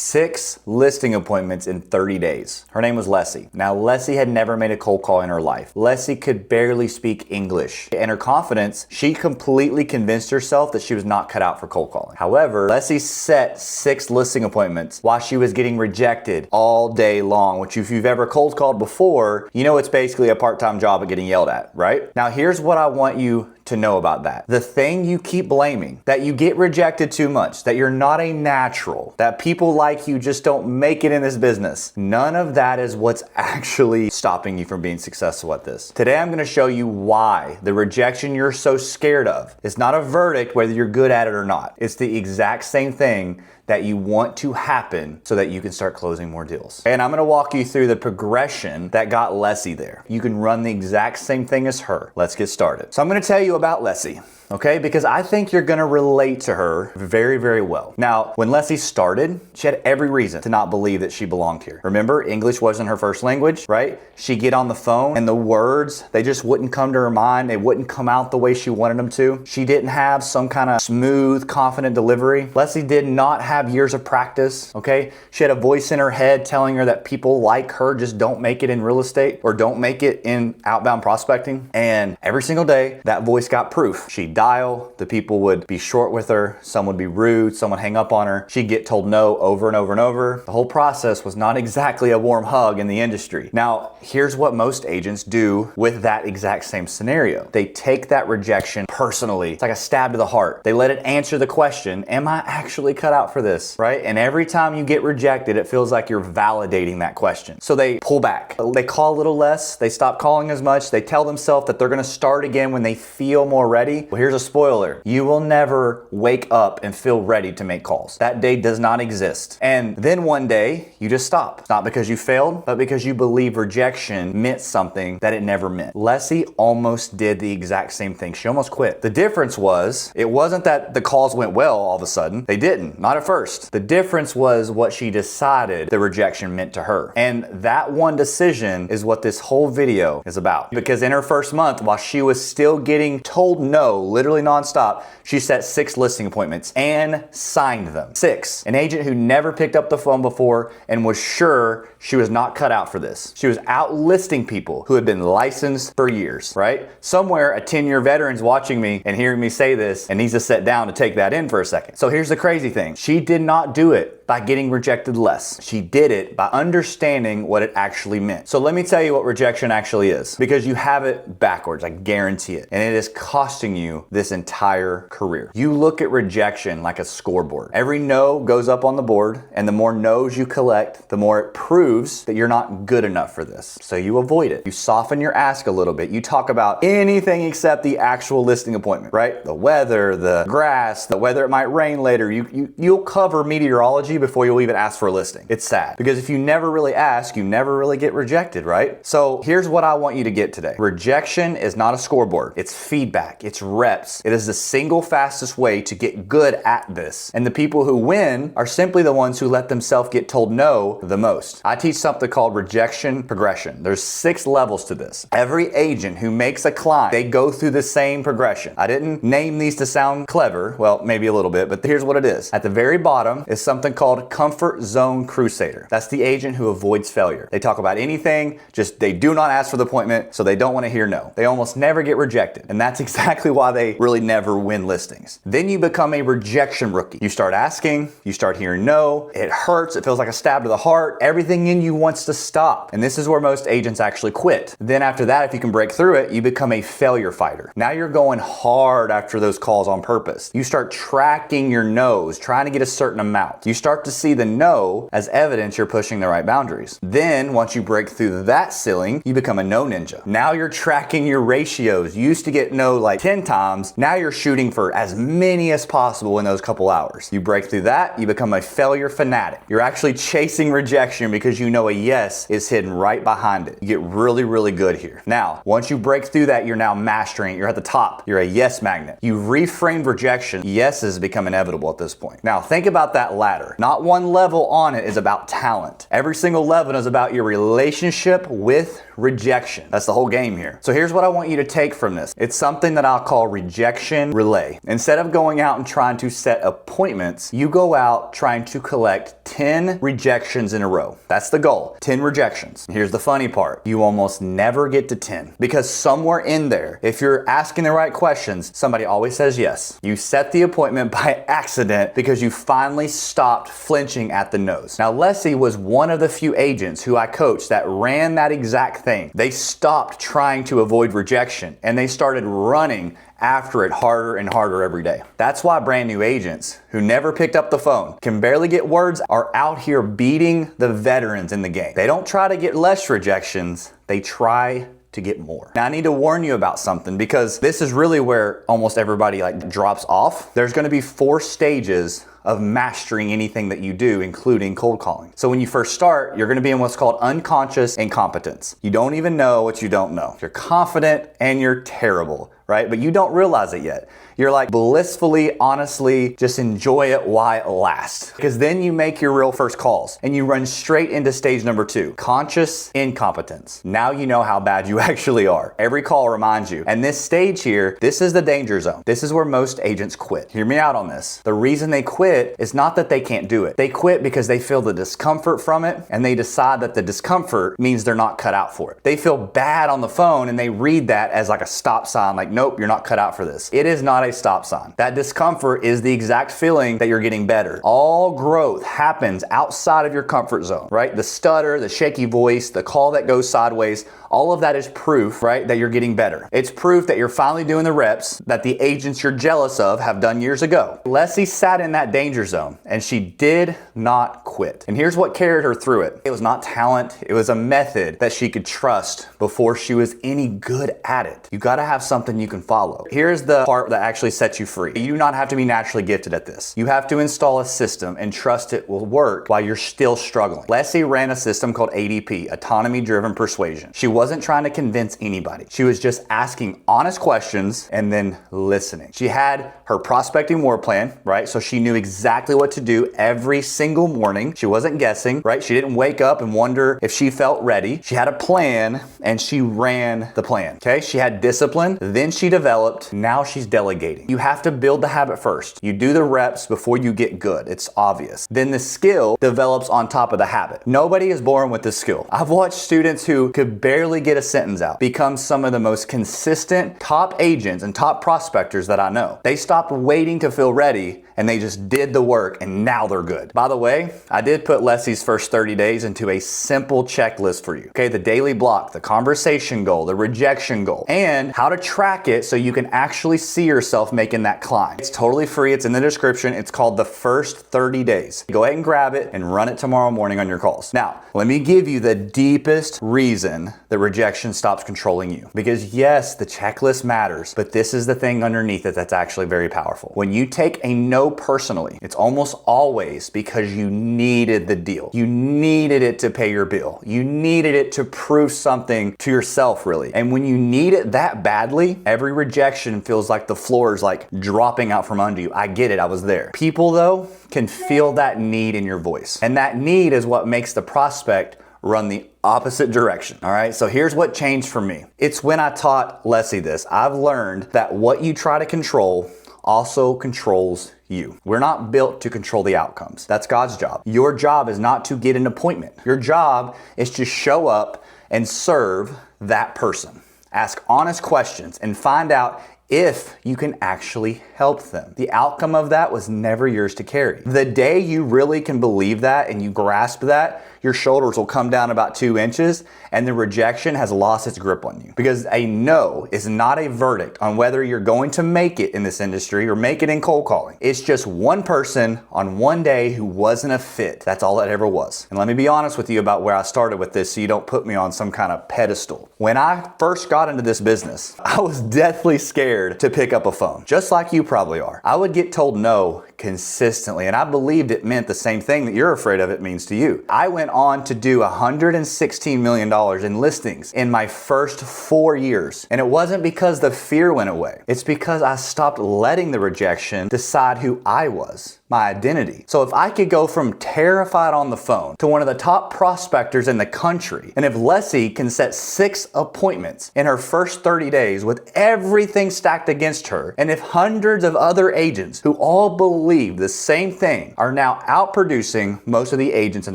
6 listing appointments in 30 days. Her name was Lessie. Now, Lessie had never made a cold call in her life. Lessie could barely speak English. And her confidence, she completely convinced herself that she was not cut out for cold calling. However, Lessie set 6 listing appointments while she was getting rejected all day long, which if you've ever cold called before, you know it's basically a part-time job at getting yelled at, right? Now, here's what I want you to know about that. The thing you keep blaming, that you get rejected too much, that you're not a natural, that people like you just don't make it in this business, none of that is what's actually stopping you from being successful at this. Today, I'm gonna show you why the rejection you're so scared of is not a verdict whether you're good at it or not. It's the exact same thing that you want to happen so that you can start closing more deals. And I'm gonna walk you through the progression that got Lessie there. You can run the exact same thing as her. Let's get started. So I'm gonna tell you about Lessie, okay? Because I think you're gonna relate to her very, very well. Now, when Lessie started, she had every reason to not believe that she belonged here. Remember, English wasn't her first language, right? She'd get on the phone and the words, they just wouldn't come to her mind. They wouldn't come out the way she wanted them to. She didn't have some kind of smooth, confident delivery. Lessie did not have years of practice, okay? She had a voice in her head telling her that people like her just don't make it in real estate or don't make it in outbound prospecting. And every single day, that voice got proof. She'd dial, the people would be short with her, some would be rude, some would hang up on her. She'd get told no over and over and over. The whole process was not exactly a warm hug in the industry. Now, here's what most agents do with that exact same scenario. They take that rejection personally. It's like a stab to the heart. They let it answer the question, am I actually cut out for this, right? And every time you get rejected, it feels like you're validating that question. So they pull back. They call a little less. They stop calling as much. They tell themselves that they're gonna start again when they feel more ready. Well, here's a spoiler. You will never wake up and feel ready to make calls. That day does not exist. And then one day, you just stop. It's not because you failed, but because you believe rejection meant something that it never meant. Lessie almost did the exact same thing. She almost quit. The difference was, it wasn't that the calls went well all of a sudden. They didn't, not at first. The difference was what she decided the rejection meant to her. And that one decision is what this whole video is about. Because in her first month, while she was still getting told no, literally nonstop, she set 6 listing appointments and signed them. 6. An agent who never picked up the phone before and was sure she was not cut out for this. She was out listing people who had been licensed for years, right? Somewhere a 10-year veteran's watching me and hearing me say this and needs to sit down to take that in for a second. So here's the crazy thing. She did not do it by getting rejected less. She did it by understanding what it actually meant. So let me tell you what rejection actually is, because you have it backwards, I guarantee it. And it is costing you this entire career. You look at rejection like a scoreboard. Every no goes up on the board, and the more no's you collect, the more it proves that you're not good enough for this. So you avoid it. You soften your ask a little bit. You talk about anything except the actual listing appointment, right? The weather, the grass, the whether it might rain later. You'll cover meteorology before you'll even ask for a listing. It's sad, because if you never really ask, you never really get rejected, right? So here's what I want you to get today. Rejection is not a scoreboard. It's feedback. It's reps. It is the single fastest way to get good at this. And the people who win are simply the ones who let themselves get told no the most. I teach something called rejection progression. There's 6 levels to this. Every agent who makes a client, they go through the same progression. I didn't name these to sound clever. Well, maybe a little bit, but here's what it is. At the very bottom is something called comfort zone crusader. That's the agent who avoids failure. They talk about anything, just they do not ask for the appointment, so they don't want to hear no. They almost never get rejected, and that's exactly why they really never win listings. Then you become a rejection rookie. You start asking, you start hearing no, it hurts, it feels like a stab to the heart, everything in you wants to stop. And this is where most agents actually quit. Then after that, if you can break through it, you become a failure fighter. Now you're going hard after those calls on purpose. You start tracking your no's, trying to get a certain amount. You start to see the no as evidence you're pushing the right boundaries. Then once you break through that ceiling, you become a no ninja. Now you're tracking your ratios. You used to get no like 10 times. Now you're shooting for as many as possible in those couple hours. You break through that, you become a failure fanatic. You're actually chasing rejection because you know a yes is hidden right behind it. You get really, really good here. Now, once you break through that, you're now mastering it. You're at the top. You're a yes magnet. You reframed rejection. Yeses become inevitable at this point. Now think about that ladder. Not one level on it is about talent. Every single level is about your relationship with rejection. That's the whole game here. So here's what I want you to take from this. It's something that I'll call rejection relay. Instead of going out and trying to set appointments, you go out trying to collect 10 rejections in a row. That's the goal. 10 rejections. Here's the funny part. You almost never get to 10 because somewhere in there, if you're asking the right questions, somebody always says yes. You set the appointment by accident because you finally stopped flinching at the nose. Now, Lessie was one of the few agents who I coached that ran that exact thing. They stopped trying to avoid rejection and they started running after it harder and harder every day. That's why brand new agents who never picked up the phone, can barely get words, are out here beating the veterans in the game. They don't try to get less rejections, they try to get more. Now I need to warn you about something because this is really where almost everybody drops off. There's gonna be 4 stages of mastering anything that you do, including cold calling. So when you first start, you're gonna be in what's called unconscious incompetence. You don't even know what you don't know. You're confident and you're terrible, right? But you don't realize it yet. You're blissfully, honestly, just enjoy it while it lasts. Because then you make your real first calls and you run straight into stage number 2, conscious incompetence. Now you know how bad you actually are. Every call reminds you. And this stage here, this is the danger zone. This is where most agents quit. Hear me out on this. The reason they quit is not that they can't do it. They quit because they feel the discomfort from it and they decide that the discomfort means they're not cut out for it. They feel bad on the phone and they read that as a stop sign, nope, you're not cut out for this. It is not a stop sign. That discomfort is the exact feeling that you're getting better. All growth happens outside of your comfort zone, right? The stutter, the shaky voice, the call that goes sideways, all of that is proof, right, that you're getting better. It's proof that you're finally doing the reps that the agents you're jealous of have done years ago. Lessie sat in that danger zone and she did not quit. And here's what carried her through it. It was not talent. It was a method that she could trust before she was any good at it. You gotta have something you can follow. Here's the part that actually sets you free. You do not have to be naturally gifted at this. You have to install a system and trust it will work while you're still struggling. Lessie ran a system called ADP, Autonomy Driven Persuasion. She wasn't trying to convince anybody. She was just asking honest questions and then listening. She had her prospecting war plan, right? So she knew exactly what to do every single morning. She wasn't guessing, right? She didn't wake up and wonder if she felt ready. She had a plan and she ran the plan, okay? She had discipline, then she developed, now she's delegating. You have to build the habit first. You do the reps before you get good. It's obvious. Then the skill develops on top of the habit. Nobody is born with this skill. I've watched students who could barely get a sentence out become some of the most consistent top agents and top prospectors that I know. They stopped waiting to feel ready and they just did the work and now they're good. By the way, I did put Lessie's first 30 days into a simple checklist for you. Okay, the daily block, the conversation goal, the rejection goal, and how to track it so you can actually see yourself making that climb. It's totally free. It's in the description. It's called the first 30 days. Go ahead and grab it and run it tomorrow morning on your calls. Now, let me give you the deepest reason that rejection stops controlling you. Because yes, the checklist matters, but this is the thing underneath it that's actually very powerful. When you take a no personally, it's almost always because you needed the deal. You needed it to pay your bill. You needed it to prove something to yourself, really. And when you need it that badly, every rejection feels like the floor is dropping out from under you. I get it. I was there. People, though, can feel that need in your voice. And that need is what makes the prospect run the opposite direction. All right. So here's what changed for me. It's when I taught Lessie this. I've learned that what you try to control also controls you. We're not built to control the outcomes. That's God's job. Your job is not to get an appointment. Your job is to show up and serve that person. Ask honest questions and find out if you can actually help them. The outcome of that was never yours to carry. The day you really can believe that and you grasp that, your shoulders will come down about 2 inches and the rejection has lost its grip on you. Because a no is not a verdict on whether you're going to make it in this industry or make it in cold calling. It's just one person on one day who wasn't a fit. That's all it ever was. And let me be honest with you about where I started with this so you don't put me on some kind of pedestal. When I first got into this business, I was deathly scared to pick up a phone, just like you probably are. I would get told no consistently. And I believed it meant the same thing that you're afraid of it means to you. I went on to do $116 million in listings in my first 4 years. And it wasn't because the fear went away. It's because I stopped letting the rejection decide who I was, my identity. So if I could go from terrified on the phone to one of the top prospectors in the country, and if Lessie can set 6 appointments in her first 30 days with everything stacked against her, and if hundreds of other agents who all believe the same thing are now outproducing most of the agents in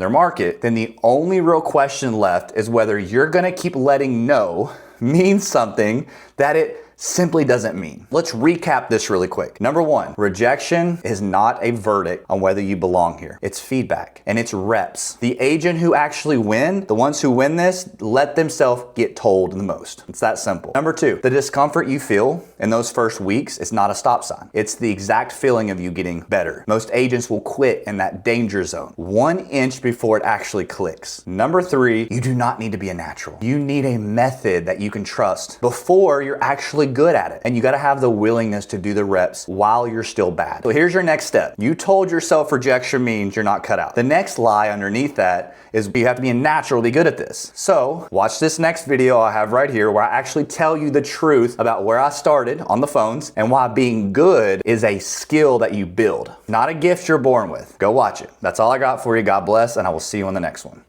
their market, then the only real question left is whether you're gonna keep letting no mean something that it simply doesn't mean. Let's recap this really quick. Number 1, rejection is not a verdict on whether you belong here. It's feedback and it's reps. The agent who actually win, the ones who win this, let themselves get told the most. It's that simple. Number 2, the discomfort you feel in those first weeks is not a stop sign. It's the exact feeling of you getting better. Most agents will quit in that danger zone 1 inch before it actually clicks. Number 3, you do not need to be a natural. You need a method that you can trust before you're actually good at it. And you got to have the willingness to do the reps while you're still bad. So here's your next step. You told yourself rejection means you're not cut out. The next lie underneath that is you have to be a natural to be good at this. So watch this next video I have right here where I actually tell you the truth about where I started on the phones and why being good is a skill that you build, not a gift you're born with. Go watch it. That's all I got for you. God bless, and I will see you on the next one.